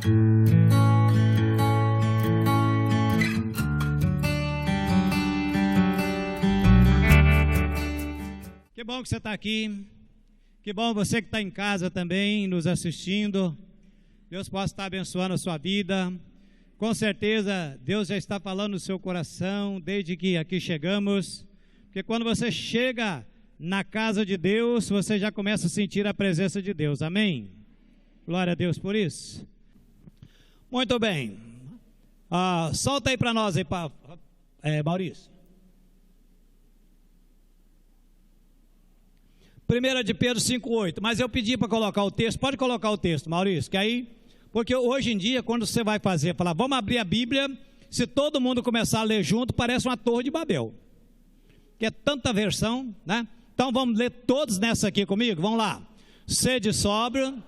Que bom que você está aqui, que bom você que está em casa também, nos assistindo. Deus possa estar abençoando a sua vida. Com certeza, Deus já está falando no seu coração, desde que aqui chegamos, porque quando você chega na casa de Deus, você já começa a sentir a presença de Deus, amém? Glória a Deus por isso. Muito bem, solta aí para nós, aí, Maurício. 1 de Pedro 5,8, mas eu pedi para colocar o texto, pode colocar o texto, Maurício, que aí, porque hoje em dia, quando você vai falar, vamos abrir a Bíblia, se todo mundo começar a ler junto, parece uma torre de Babel, que é tanta versão, né? Então vamos ler todos nessa aqui comigo, vamos lá. Sede sóbrio,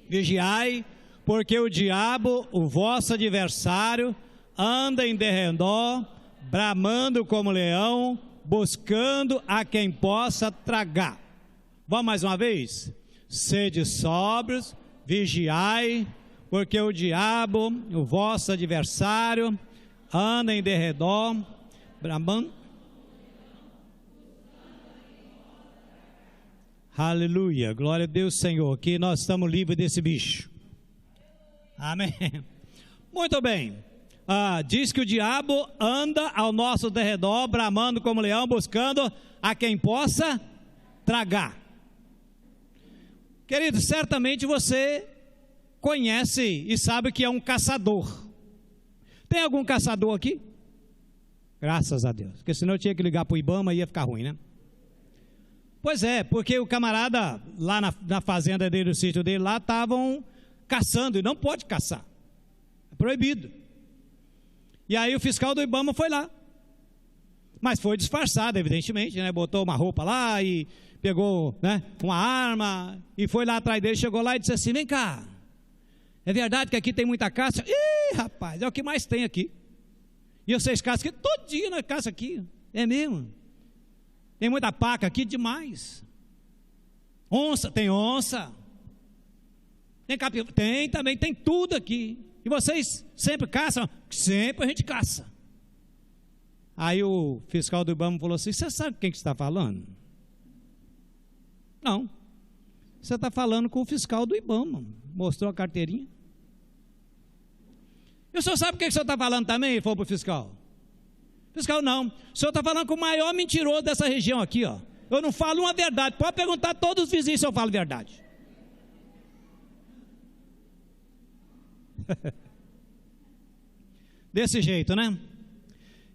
vigiai, porque o diabo, o vosso adversário, anda em derredor, bramando como leão, buscando a quem possa tragar. Vamos mais uma vez? Sede sóbrios, vigiai, porque o diabo, o vosso adversário, anda em derredor, bramando. Aleluia, glória a Deus, Senhor, que nós estamos livres desse bicho. Amém. Muito bem. Diz que o diabo anda ao nosso derredor, bramando como leão, buscando a quem possa tragar. Querido, certamente você conhece e sabe que é um caçador. Tem algum caçador aqui? Graças a Deus, porque senão eu tinha que ligar para o IBAMA e ia ficar ruim, né? Pois é, porque o camarada lá na fazenda dele, no sítio dele, lá estavam caçando, e não pode caçar, é proibido. E aí o fiscal do IBAMA foi lá, mas foi disfarçado, evidentemente, né? Botou uma roupa lá e pegou, né, uma arma e foi lá atrás dele, chegou lá e disse assim: vem cá, é verdade que aqui tem muita caça? Ih, rapaz, é o que mais tem aqui. E vocês caçam aqui, todo dia nós caçamos aqui, é mesmo? Tem muita paca aqui, demais. Onça, tem onça. Tem capivara, tem também, tem tudo aqui. E vocês sempre caçam? Sempre a gente caça. Aí o fiscal do IBAMA falou assim: você sabe quem que está falando? Não, você está falando com o fiscal do IBAMA. Mostrou a carteirinha. E o senhor sabe o que o senhor está falando também? Ele falou para o fiscal. Fiscal, não, o senhor está falando com o maior mentiroso dessa região aqui, ó. Eu não falo uma verdade, pode perguntar a todos os vizinhos se eu falo verdade. Desse jeito, né?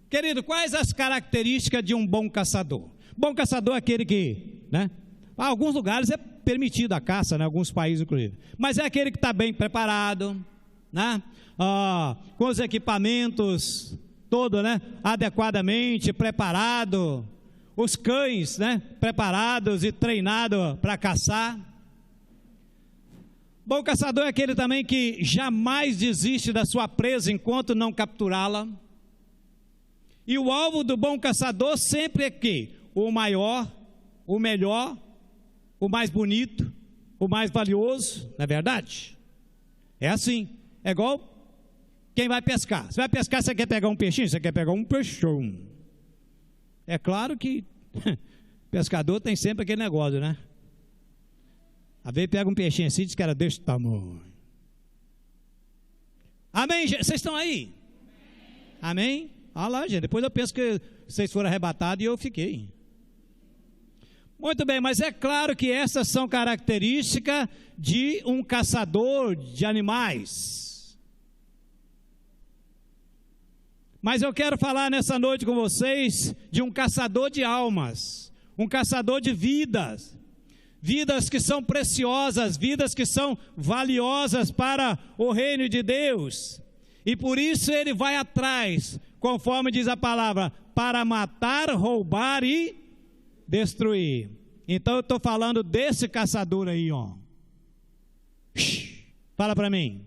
Querido, quais as características de um bom caçador? Bom caçador é aquele que, né? Em alguns lugares é permitido a caça, né? Alguns países inclusive, mas é aquele que está bem preparado, né? Com os equipamentos todo, né? Adequadamente preparado, os cães, né? Preparados e treinados para caçar. Bom caçador é aquele também que jamais desiste da sua presa enquanto não capturá-la. E o alvo do bom caçador sempre é que o maior, o melhor, o mais bonito, o mais valioso, não é verdade? É assim, é igual quem vai pescar. Você vai pescar, você quer pegar um peixinho? Você quer pegar um peixão. É claro que pescador tem sempre aquele negócio, né? Às vezes pega um peixinho assim e diz que era desse tamanho. Amém, gente? Vocês estão aí? Amém? Olha lá, gente, depois eu penso que vocês foram arrebatados e eu fiquei. Muito bem, mas é claro que essas são características de um caçador de animais. Mas eu quero falar nessa noite com vocês de um caçador de almas, um caçador de vidas, vidas que são preciosas, vidas que são valiosas para o reino de Deus. E por isso ele vai atrás, conforme diz a palavra, para matar, roubar e destruir. Então eu estou falando desse caçador aí, ó. Fala para mim.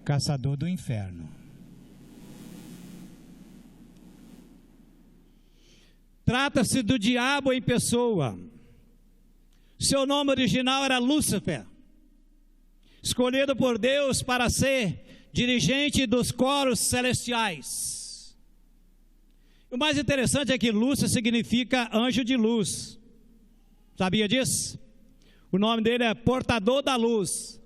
Caçador do inferno. Trata-se do diabo em pessoa. Seu nome original era Lúcifer. escolhido por Deus para ser dirigente dos coros celestiais. O mais interessante é que Lúcio significa anjo de luz. Sabia disso? O nome dele é portador da luz.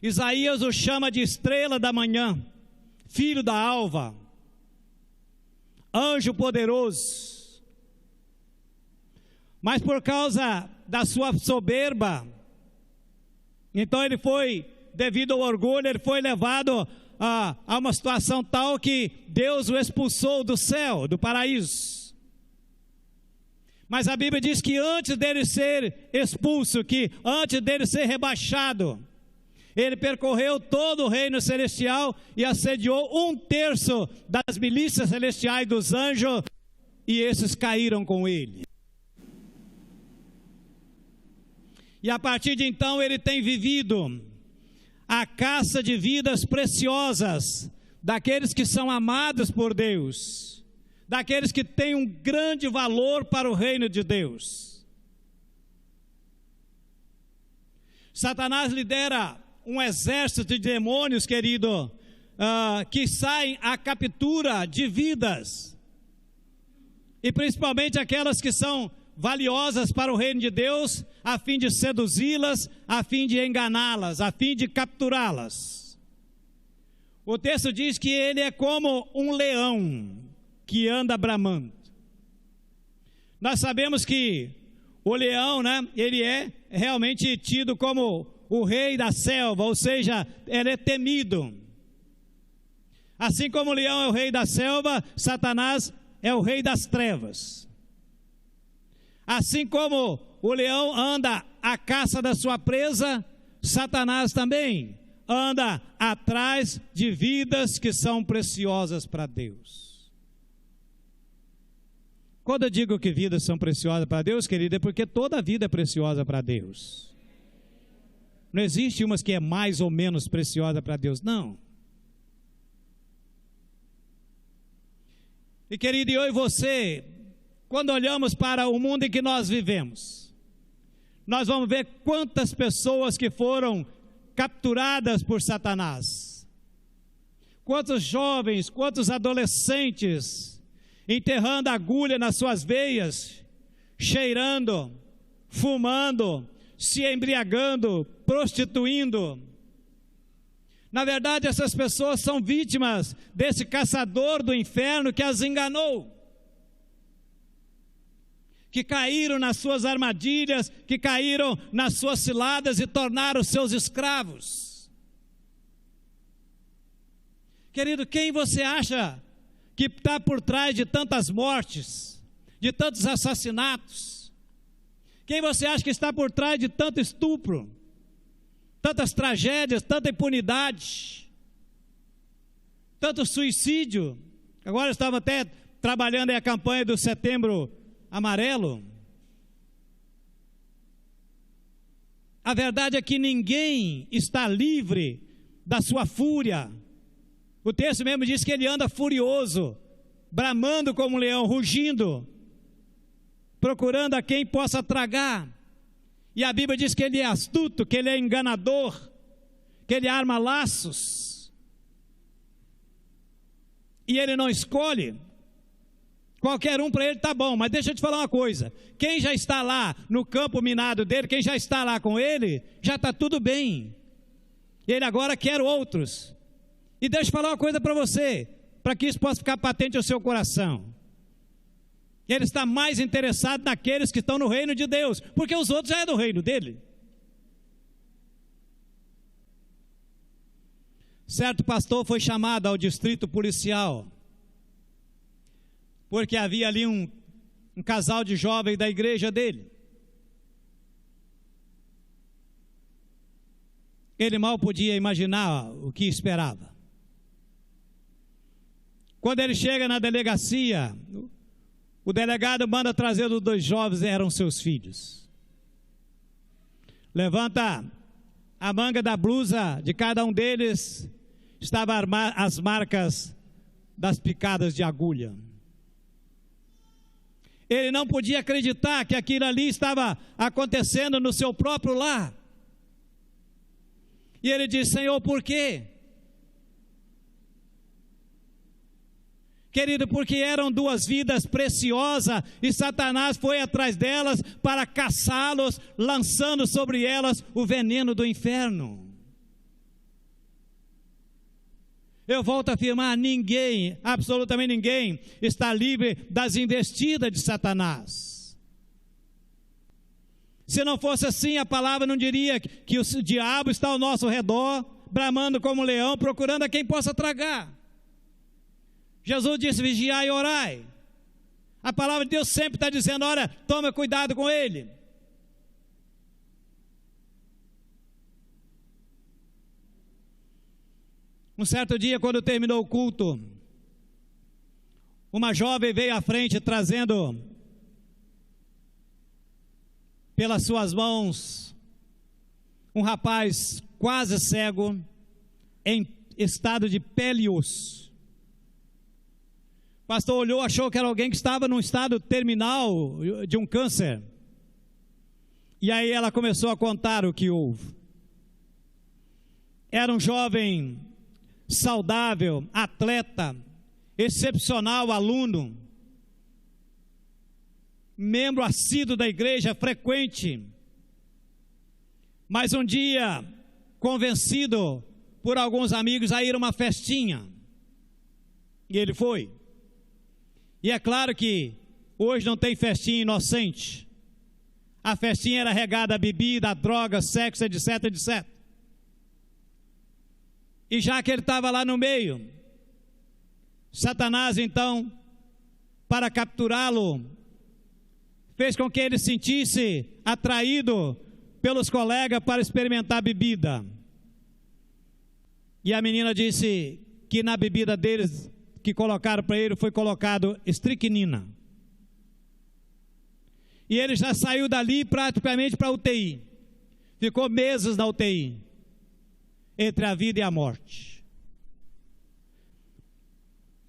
Isaías o chama de estrela da manhã, filho da alva, anjo poderoso. Mas por causa da sua soberba, então ele foi, devido ao orgulho, ele foi levado a uma situação tal que Deus o expulsou do céu, do paraíso. Mas a Bíblia diz que antes dele ser expulso, que antes dele ser rebaixado, ele percorreu todo o reino celestial e assediou 1/3 das milícias celestiais dos anjos, e esses caíram com ele. E a partir de então ele tem vivido a caça de vidas preciosas, daqueles que são amados por Deus, daqueles que têm um grande valor para o reino de Deus. Satanás lidera um exército de demônios, querido, que saem à captura de vidas, e principalmente aquelas que são valiosas para o reino de Deus, a fim de seduzi-las, a fim de enganá-las, a fim de capturá-las. O texto diz que ele é como um leão que anda bramando. Nós sabemos que o leão, né, ele é realmente tido como o rei da selva, ou seja, ele é temido. Assim como o leão é o rei da selva, Satanás é o rei das trevas. Assim como o leão anda à caça da sua presa, Satanás também anda atrás de vidas que são preciosas para Deus. Quando eu digo que vidas são preciosas para Deus, querido, é porque toda vida é preciosa para Deus. Não existe umas que é mais ou menos preciosa para Deus, não. E querido, eu e você, quando olhamos para o mundo em que nós vivemos, nós vamos ver quantas pessoas que foram capturadas por Satanás. Quantos jovens, quantos adolescentes, enterrando agulha nas suas veias, cheirando, fumando, se embriagando, prostituindo. Na verdade, essas pessoas são vítimas desse caçador do inferno que as enganou, que caíram nas suas armadilhas, que caíram nas suas ciladas e tornaram seus escravos. Querido, quem você acha que está por trás de tantas mortes, de tantos assassinatos? Quem você acha que está por trás de tanto estupro, tantas tragédias, tanta impunidade, tanto suicídio? Agora estava até trabalhando aí a campanha do Setembro Amarelo. A verdade é que ninguém está livre da sua fúria. O texto mesmo diz que ele anda furioso, bramando como um leão, rugindo, procurando a quem possa tragar. E a Bíblia diz que ele é astuto, que ele é enganador, que ele arma laços, e ele não escolhe. Qualquer um para ele está bom, mas deixa eu te falar uma coisa: quem já está lá no campo minado dele, quem já está lá com ele, já está tudo bem. Ele agora quer outros. E deixa eu falar uma coisa para você, para que isso possa ficar patente ao seu coração: ele está mais interessado naqueles que estão no reino de Deus, porque os outros já é do reino dele. Certo pastor foi chamado ao distrito policial, porque havia ali um casal de jovens da igreja dele. Ele mal podia imaginar o que esperava. Quando ele chega na delegacia, o delegado manda trazer os 2 jovens, eram seus filhos. Levanta a manga da blusa de cada um deles, estavam as marcas das picadas de agulha. Ele não podia acreditar que aquilo ali estava acontecendo no seu próprio lar. E ele disse: Senhor, por quê? Querido, porque eram duas vidas preciosas e Satanás foi atrás delas para caçá-los, lançando sobre elas o veneno do inferno. Eu volto a afirmar: ninguém, absolutamente ninguém, está livre das investidas de Satanás. Se não fosse assim, a palavra não diria que o diabo está ao nosso redor, bramando como um leão, procurando a quem possa tragar. Jesus disse: vigiai e orai. A palavra de Deus sempre está dizendo: olha, toma cuidado com ele. Um certo dia, quando terminou o culto, uma jovem veio à frente trazendo pelas suas mãos um rapaz quase cego, em estado de pele e osso. O pastor olhou, achou que era alguém que estava num estado terminal de um câncer. E aí ela começou a contar o que houve. Era um jovem saudável, atleta, excepcional aluno, membro assíduo da igreja, frequente. Mas um dia, convencido por alguns amigos a ir a uma festinha, e ele foi. E é claro que hoje não tem festinha inocente. A festinha era regada a bebida, a droga, sexo, etc, etc. E já que ele estava lá no meio, Satanás então, para capturá-lo, fez com que ele se sentisse atraído pelos colegas para experimentar bebida. E a menina disse que na bebida deles, que colocaram para ele, foi colocado estricnina. E ele já saiu dali praticamente para a UTI. Ficou meses na UTI, entre a vida e a morte.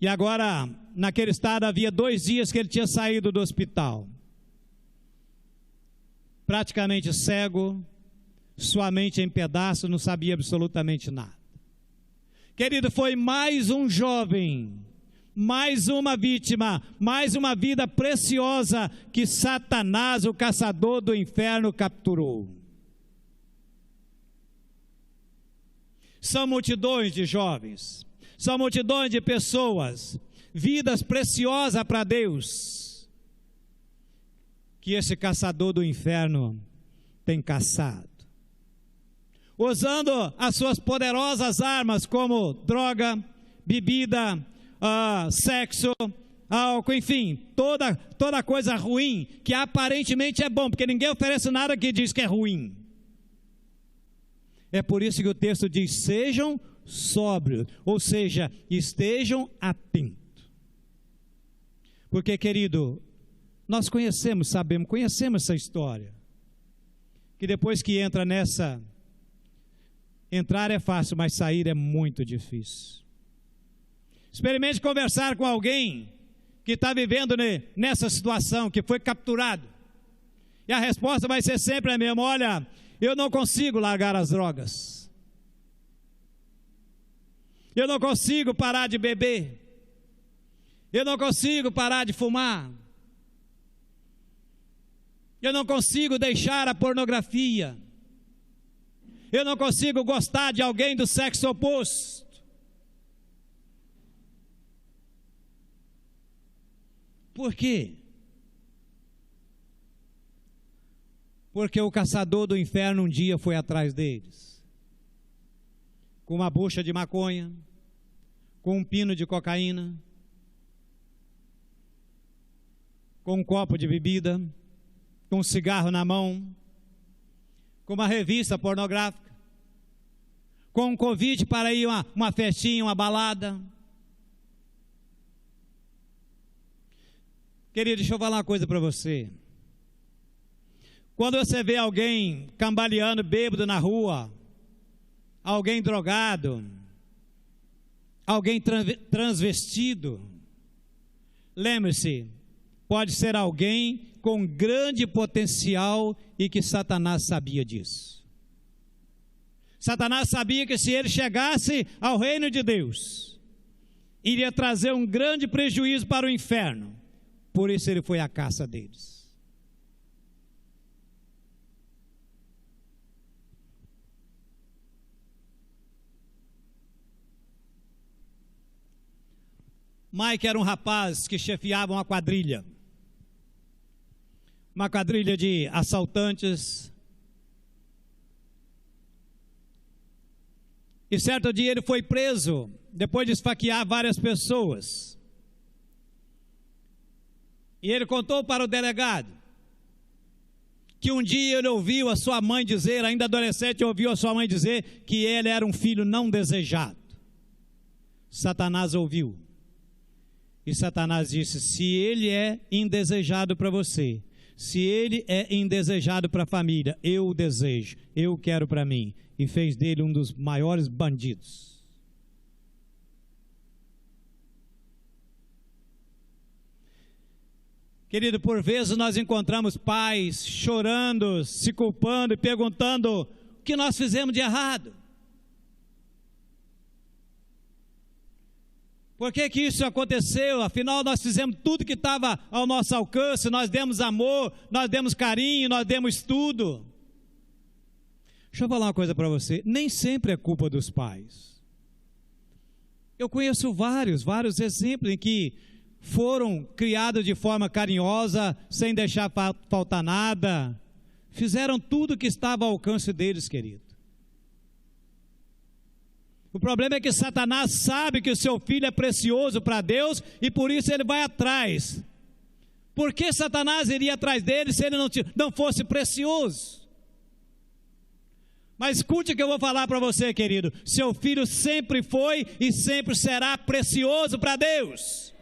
E agora, naquele estado, havia 2 dias que ele tinha saído do hospital. Praticamente cego, sua mente em pedaços, não sabia absolutamente nada. Querido, foi mais um jovem, mais uma vítima, mais uma vida preciosa que Satanás, o caçador do inferno, capturou. São multidões de jovens, são multidões de pessoas, vidas preciosas para Deus, que esse caçador do inferno tem caçado, usando as suas poderosas armas como droga, bebida, sexo, álcool, enfim, toda coisa ruim, que aparentemente é bom, porque ninguém oferece nada que diz que é ruim. É por isso que o texto diz: sejam sóbrios, ou seja, estejam atentos. Porque, querido, nós conhecemos essa história, que depois que entra nessa, entrar é fácil, mas sair é muito difícil. Experimente conversar com alguém que está vivendo nessa situação, que foi capturado, e a resposta vai ser sempre a mesma: olha, eu não consigo largar as drogas, eu não consigo parar de beber, eu não consigo parar de fumar, eu não consigo deixar a pornografia, eu não consigo gostar de alguém do sexo oposto. Por quê? Porque o caçador do inferno um dia foi atrás deles, com uma bucha de maconha, com um pino de cocaína, com um copo de bebida, com um cigarro na mão, com uma revista pornográfica, com um convite para ir a uma festinha, uma balada. Querido, deixa eu falar uma coisa para você. Quando você vê alguém cambaleando, bêbado na rua, alguém drogado, alguém transvestido, lembre-se, pode ser alguém com grande potencial e que Satanás sabia disso. Satanás sabia que se ele chegasse ao reino de Deus, iria trazer um grande prejuízo para o inferno. Por isso ele foi à caça deles. Mike era um rapaz que chefiava uma quadrilha de assaltantes. E certo dia ele foi preso, depois de esfaquear várias pessoas. E ele contou para o delegado que um dia ele ouviu a sua mãe dizer, ainda adolescente, ouviu a sua mãe dizer que ele era um filho não desejado. Satanás ouviu. E Satanás disse: se ele é indesejado para você, se ele é indesejado para a família, eu o desejo, eu quero para mim. E fez dele um dos maiores bandidos. Querido, por vezes nós encontramos pais chorando, se culpando e perguntando o que nós fizemos de errado. Por que isso aconteceu? Afinal, nós fizemos tudo que estava ao nosso alcance, nós demos amor, nós demos carinho, nós demos tudo. Deixa eu falar uma coisa para você, nem sempre é culpa dos pais. Eu conheço vários exemplos em que foram criados de forma carinhosa, sem deixar faltar nada, fizeram tudo que estava ao alcance deles, querido. O problema é que Satanás sabe que o seu filho é precioso para Deus e por isso ele vai atrás. Por que Satanás iria atrás dele se ele não fosse precioso? Mas escute o que eu vou falar para você, querido. Seu filho sempre foi e sempre será precioso para Deus.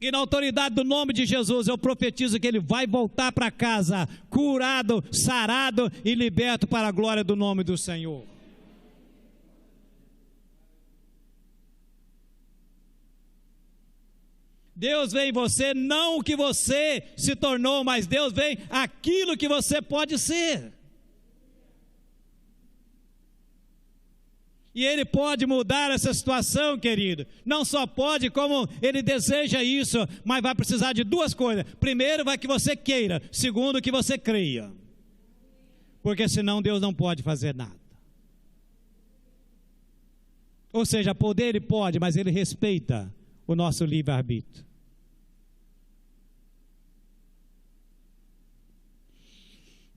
E na autoridade do nome de Jesus, eu profetizo que ele vai voltar para casa, curado, sarado e liberto para a glória do nome do Senhor. Deus vê em você não o que você se tornou, mas Deus vê aquilo que você pode ser. E Ele pode mudar essa situação, querido. Não só pode, como Ele deseja isso, mas vai precisar de duas coisas. Primeiro, vai que você queira. Segundo, que você creia. Porque senão Deus não pode fazer nada. Ou seja, poder Ele pode, mas Ele respeita o nosso livre-arbítrio.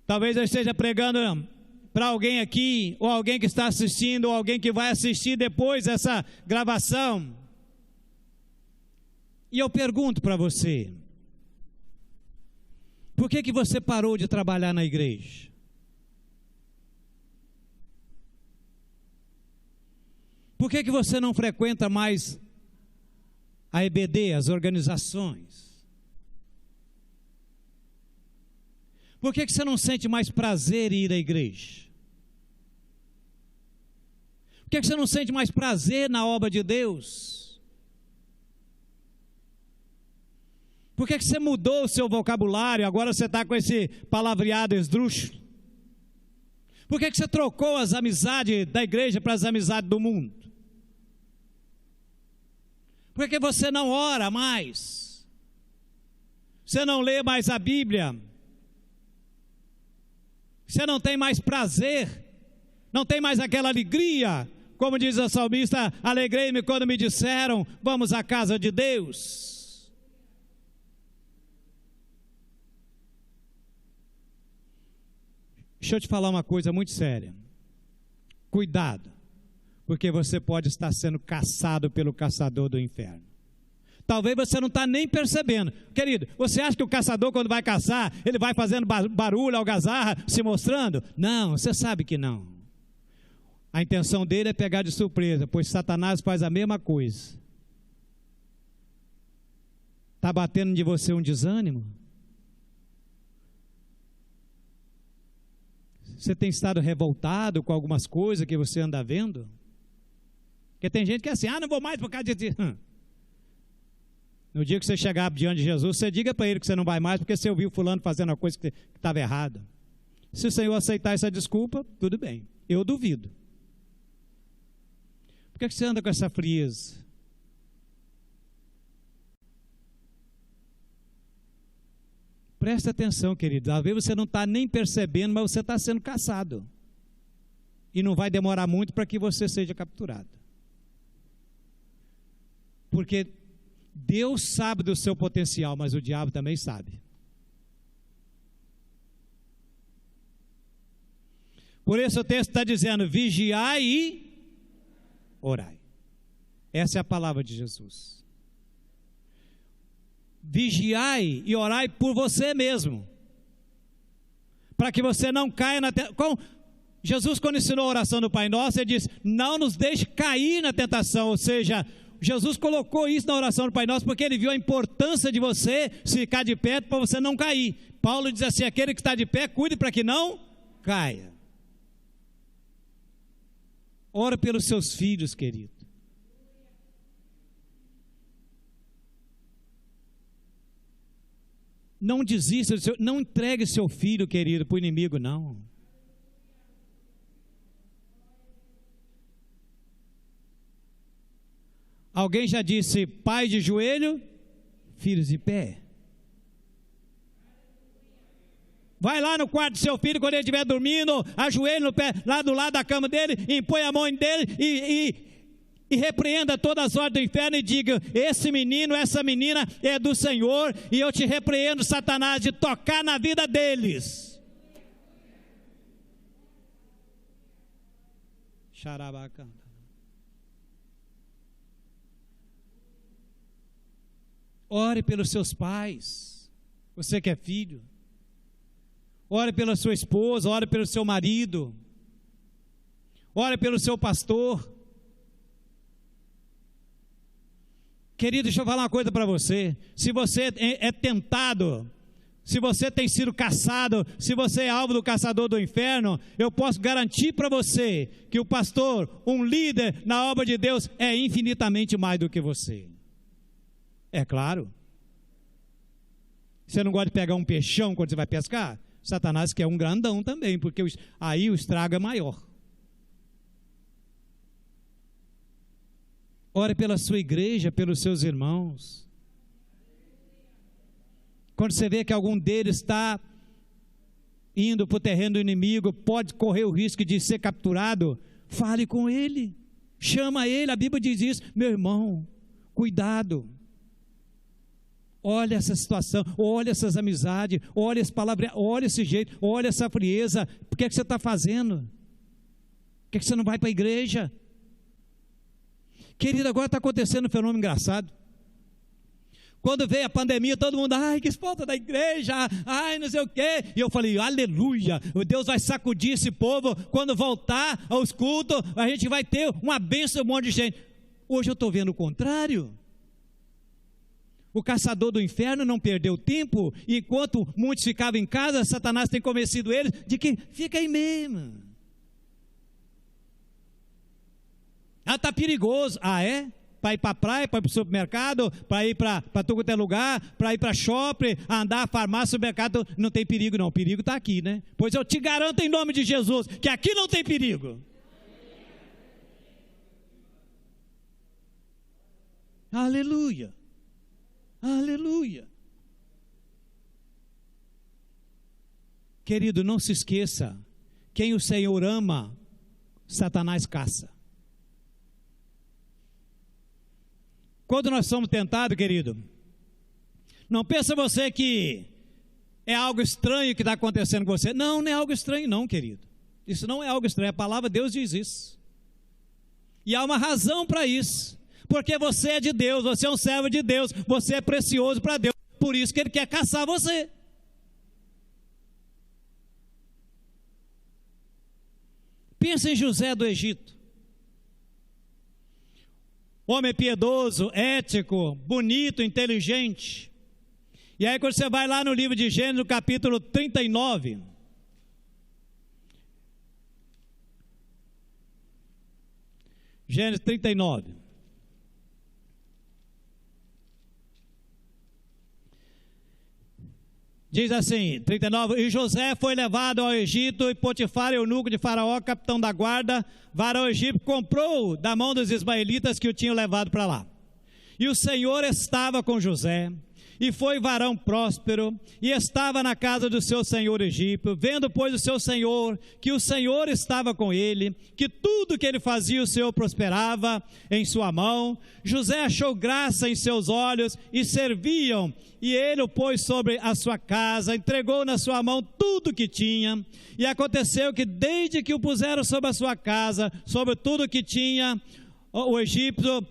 Talvez eu esteja pregando para alguém aqui, ou alguém que está assistindo, ou alguém que vai assistir depois dessa gravação. E eu pergunto para você: por que você parou de trabalhar na igreja? Por que você não frequenta mais a EBD, as organizações? Por que você não sente mais prazer em ir à igreja? Por que você não sente mais prazer na obra de Deus? Por que você mudou o seu vocabulário? Agora você está com esse palavreado esdrúxulo. Por que você trocou as amizades da igreja para as amizades do mundo? Por que você não ora mais? Você não lê mais a Bíblia? Você não tem mais prazer? Não tem mais aquela alegria? Como diz a salmista: alegrei-me quando me disseram, vamos à casa de Deus. Deixa eu te falar uma coisa muito séria. Cuidado, porque você pode estar sendo caçado pelo caçador do inferno. Talvez você não está nem percebendo. Querido, você acha que o caçador, quando vai caçar, ele vai fazendo barulho, algazarra, se mostrando? Não, você sabe que não. A intenção dele é pegar de surpresa, pois Satanás faz a mesma coisa. Está batendo de você um desânimo? Você tem estado revoltado com algumas coisas que você anda vendo? Porque tem gente que é assim: não vou mais por causa de... No dia que você chegar diante de Jesus, você diga para ele que você não vai mais, porque você ouviu fulano fazendo uma coisa que estava errada. Se o Senhor aceitar essa desculpa, tudo bem. Eu duvido. Por que você anda com essa frieza? Presta atenção, querido. Às vezes você não está nem percebendo, mas você está sendo caçado. E não vai demorar muito para que você seja capturado. Porque Deus sabe do seu potencial, mas o diabo também sabe. Por isso o texto está dizendo: vigiai e orai. Essa é a palavra de Jesus. Vigiai e orai por você mesmo, para que você não caia na tentação. Jesus, quando ensinou a oração do Pai Nosso, ele disse: não nos deixe cair na tentação. Ou seja, Jesus colocou isso na oração do Pai Nosso porque ele viu a importância de você ficar de pé para você não cair. Paulo diz assim: aquele que está de pé, cuide para que não caia. Ora pelos seus filhos, querido. Não desista, não entregue seu filho, querido, para o inimigo, não. Alguém já disse: pai de joelho, filhos de pé. Vai lá no quarto do seu filho, quando ele estiver dormindo, ajoelhe no pé, lá do lado da cama dele, impõe a mão dele e repreenda todas as ordens do inferno e diga: esse menino, essa menina é do Senhor, e eu te repreendo, Satanás, de tocar na vida deles. Xarabacanta. Ore pelos seus pais, você que é filho. Ore pela sua esposa, ore pelo seu marido, ore pelo seu pastor. Querido, deixa eu falar uma coisa para você. Se você é tentado, se você tem sido caçado, se você é alvo do caçador do inferno, eu posso garantir para você que o pastor, um líder na obra de Deus, é infinitamente mais do que você. É claro. Você não gosta de pegar um peixão quando você vai pescar? Satanás quer um grandão também, porque aí o estrago é maior. Ore pela sua igreja, pelos seus irmãos. Quando você vê que algum deles está indo para o terreno do inimigo, pode correr o risco de ser capturado, fale com ele, chama ele. A Bíblia diz isso: meu irmão, cuidado. Olha essa situação, olha essas amizades, olha esse palavreado, olha esse jeito, olha essa frieza. Por que você está fazendo? Por que você não vai para a igreja? Querido, agora está acontecendo um fenômeno engraçado. Quando veio a pandemia, todo mundo: ai, que falta da igreja, ai, não sei o quê. E eu falei: aleluia, Deus vai sacudir esse povo. Quando voltar aos cultos, a gente vai ter uma bênção, um monte de gente. Hoje eu estou vendo o contrário. O caçador do inferno não perdeu tempo, e enquanto muitos ficavam em casa, Satanás tem convencido eles de que fica aí mesmo. Ah, está perigoso. Ah, é? Para ir para a praia, para ir para o supermercado, para ir para todo quanto é lugar, para ir para shopping, andar, farmácia, supermercado, não tem perigo não. O perigo está aqui, né? Pois eu te garanto em nome de Jesus que aqui não tem perigo. Aleluia. Aleluia. Querido, não se esqueça: quem o Senhor ama, Satanás caça. Quando nós somos tentados, querido, não pensa você que é algo estranho que está acontecendo com você. Não, não é algo estranho não, querido. Isso não é algo estranho, a palavra de Deus diz isso. E há uma razão para isso. Porque você é de Deus, você é um servo de Deus, você é precioso para Deus, por isso que Ele quer caçar você. Pensa em José do Egito. Homem piedoso, ético, bonito, inteligente. E aí quando você vai lá no livro de Gênesis, no capítulo 39, Gênesis 39, Diz assim, 39, e José foi levado ao Egito, e Potifar, eunuco de Faraó, capitão da guarda, varão egípcio, comprou da mão dos ismaelitas que o tinham levado para lá. E o Senhor estava com José, e foi varão próspero, e estava na casa do seu senhor egípcio. Vendo, pois, o seu senhor, que o Senhor estava com ele, que tudo que ele fazia o Senhor prosperava em sua mão, José achou graça em seus olhos, e serviam, e ele o pôs sobre a sua casa, entregou na sua mão tudo que tinha. E aconteceu que desde que o puseram sobre a sua casa, sobre tudo que tinha, o egípcio,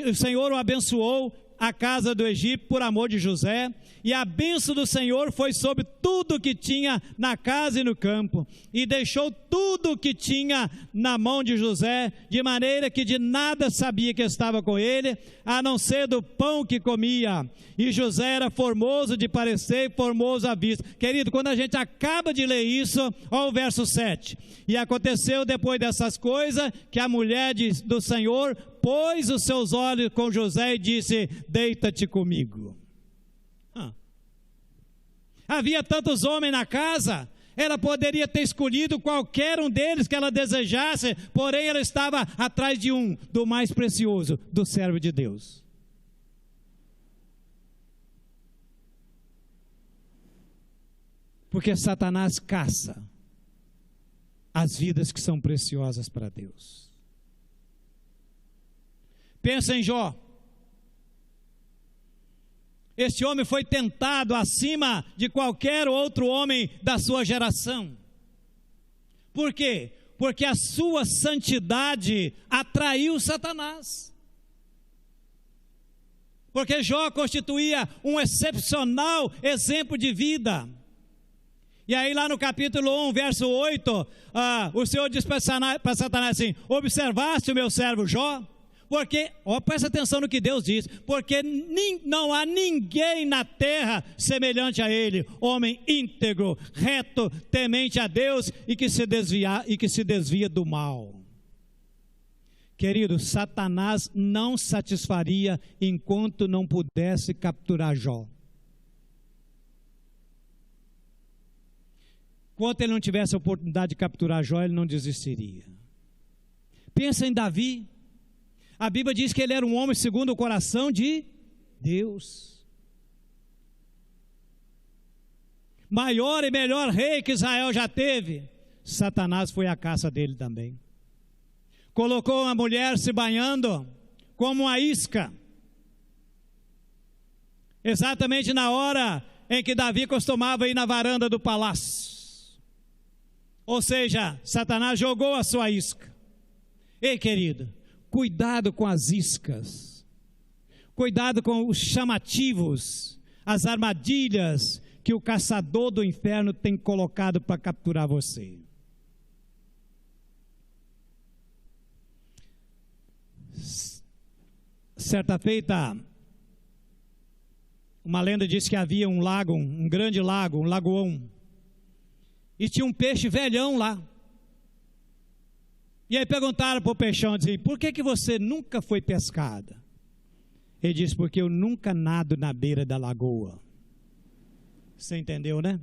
o Senhor o abençoou, a casa do Egito, por amor de José, e a bênção do Senhor foi sobre tudo que tinha na casa e no campo, e deixou tudo que tinha na mão de José, de maneira que de nada sabia que estava com ele, a não ser do pão que comia. E José era formoso de parecer e formoso à vista. Querido, quando a gente acaba de ler isso, olha o verso 7, e aconteceu depois dessas coisas, que a mulher do Senhor pôs os seus olhos com José e disse, deita-te comigo. Havia tantos homens na casa, ela poderia ter escolhido qualquer um deles que ela desejasse, porém ela estava atrás de do mais precioso, do servo de Deus. Porque Satanás caça as vidas que são preciosas para Deus. Pensa em Jó. Este homem foi tentado acima de qualquer outro homem da sua geração. Por quê? Porque a sua santidade atraiu Satanás. Porque Jó constituía um excepcional exemplo de vida. E aí lá no capítulo 1, verso 8, o Senhor diz para Satanás assim, observaste o meu servo Jó? Porque, presta atenção no que Deus diz, porque não há ninguém na terra semelhante a ele, homem íntegro, reto, temente a Deus e que se desvia do mal. Querido, Satanás não satisfaria enquanto não pudesse capturar Jó. Enquanto ele não tivesse a oportunidade de capturar Jó, ele não desistiria. Pensa em Davi. A Bíblia diz que ele era um homem segundo o coração de Deus. Maior e melhor rei que Israel já teve. Satanás foi à caça dele também. Colocou uma mulher se banhando como uma isca. Exatamente na hora em que Davi costumava ir na varanda do palácio. Ou seja, Satanás jogou a sua isca. Ei, querido, cuidado com as iscas, cuidado com os chamativos, as armadilhas que o caçador do inferno tem colocado para capturar você. Certa feita, uma lenda diz que havia um lago, um grande lago, um lagoão, e tinha um peixe velhão lá. E aí perguntaram para o peixão, diziam, por que você nunca foi pescada? Ele disse, porque eu nunca nado na beira da lagoa. Você entendeu, né?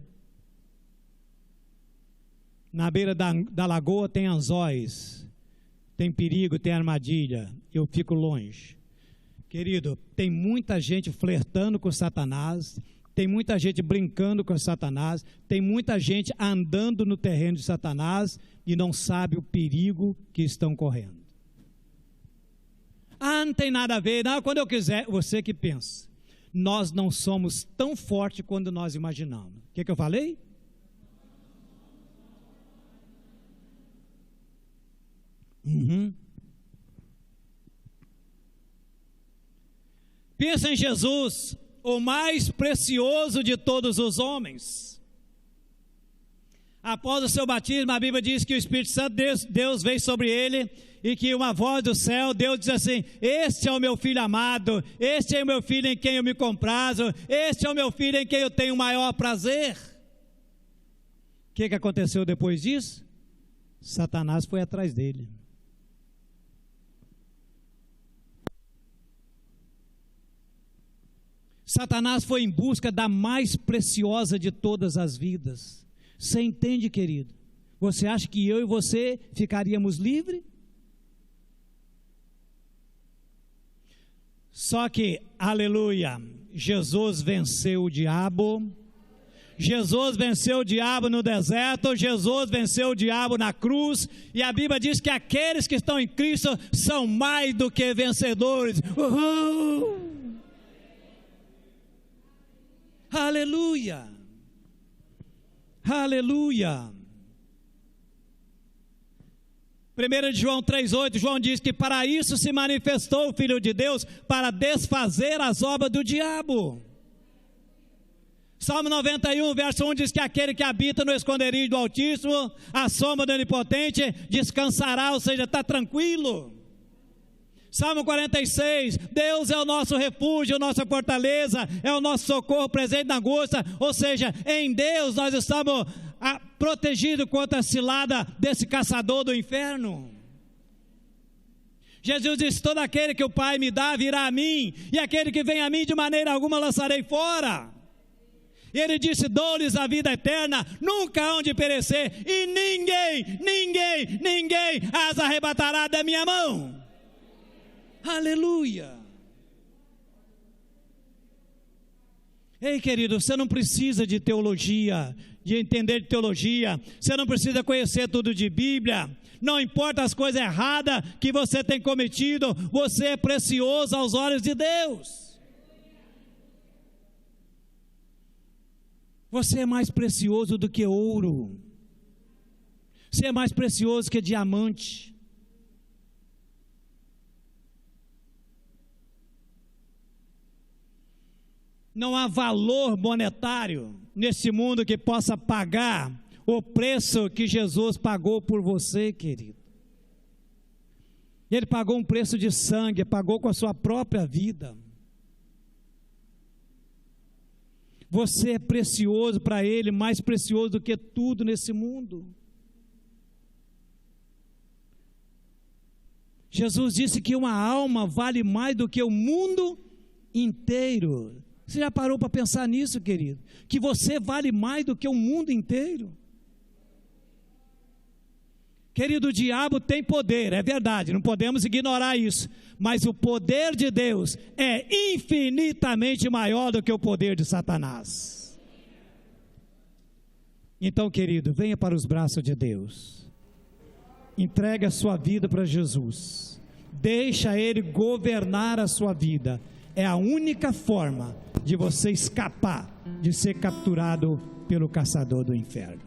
Na beira da lagoa tem anzóis, tem perigo, tem armadilha, eu fico longe. Querido, tem muita gente flertando com Satanás, tem muita gente brincando com Satanás, tem muita gente andando no terreno de Satanás e não sabe o perigo que estão correndo. Não tem nada a ver, não, quando eu quiser, você que pensa. Nós não somos tão fortes quando nós imaginamos. O que eu falei? Pensa em Jesus, o mais precioso de todos os homens. Após o seu batismo, a Bíblia diz que o Espírito Santo, Deus veio sobre ele, e que uma voz do céu, Deus diz assim, este é o meu filho amado, este é o meu filho em quem eu me comprazo, este é o meu filho em quem eu tenho o maior prazer. O que aconteceu depois disso? Satanás foi atrás dele. Satanás foi em busca da mais preciosa de todas as vidas. Você entende, querido? Você acha que eu e você ficaríamos livres? Só que, aleluia, Jesus venceu o diabo. Jesus venceu o diabo no deserto, Jesus venceu o diabo na cruz, e a Bíblia diz que aqueles que estão em Cristo são mais do que vencedores. Uhul! Aleluia! Aleluia! 1 João 3,8, João diz que para isso se manifestou o Filho de Deus, para desfazer as obras do diabo. Salmo 91, verso 1 diz que aquele que habita no esconderijo do Altíssimo, à sombra do Onipotente, descansará, ou seja, está tranquilo. Salmo 46, Deus é o nosso refúgio, nossa fortaleza, é o nosso socorro presente na angústia, ou seja, em Deus nós estamos protegidos contra a cilada desse caçador do inferno. Jesus disse: todo aquele que o Pai me dá virá a mim, e aquele que vem a mim de maneira alguma lançarei fora. E ele disse: dou-lhes a vida eterna, nunca hão de perecer, e ninguém as arrebatará da minha mão. Aleluia. Ei, querido, você não precisa de teologia, de entender de teologia, você não precisa conhecer tudo de Bíblia, não importa as coisas erradas que você tem cometido, você é precioso aos olhos de Deus. Você é mais precioso do que ouro, você é mais precioso que diamante. Não há valor monetário nesse mundo que possa pagar o preço que Jesus pagou por você, querido. Ele pagou um preço de sangue, pagou com a sua própria vida. Você é precioso para Ele, mais precioso do que tudo nesse mundo. Jesus disse que uma alma vale mais do que o mundo inteiro. Você já parou para pensar nisso, querido? Que você vale mais do que o mundo inteiro? Querido, o diabo tem poder, é verdade, não podemos ignorar isso, mas o poder de Deus é infinitamente maior do que o poder de Satanás. Então, querido, venha para os braços de Deus, entregue a sua vida para Jesus, deixa Ele governar a sua vida, é a única forma de você escapar de ser capturado pelo caçador do inferno.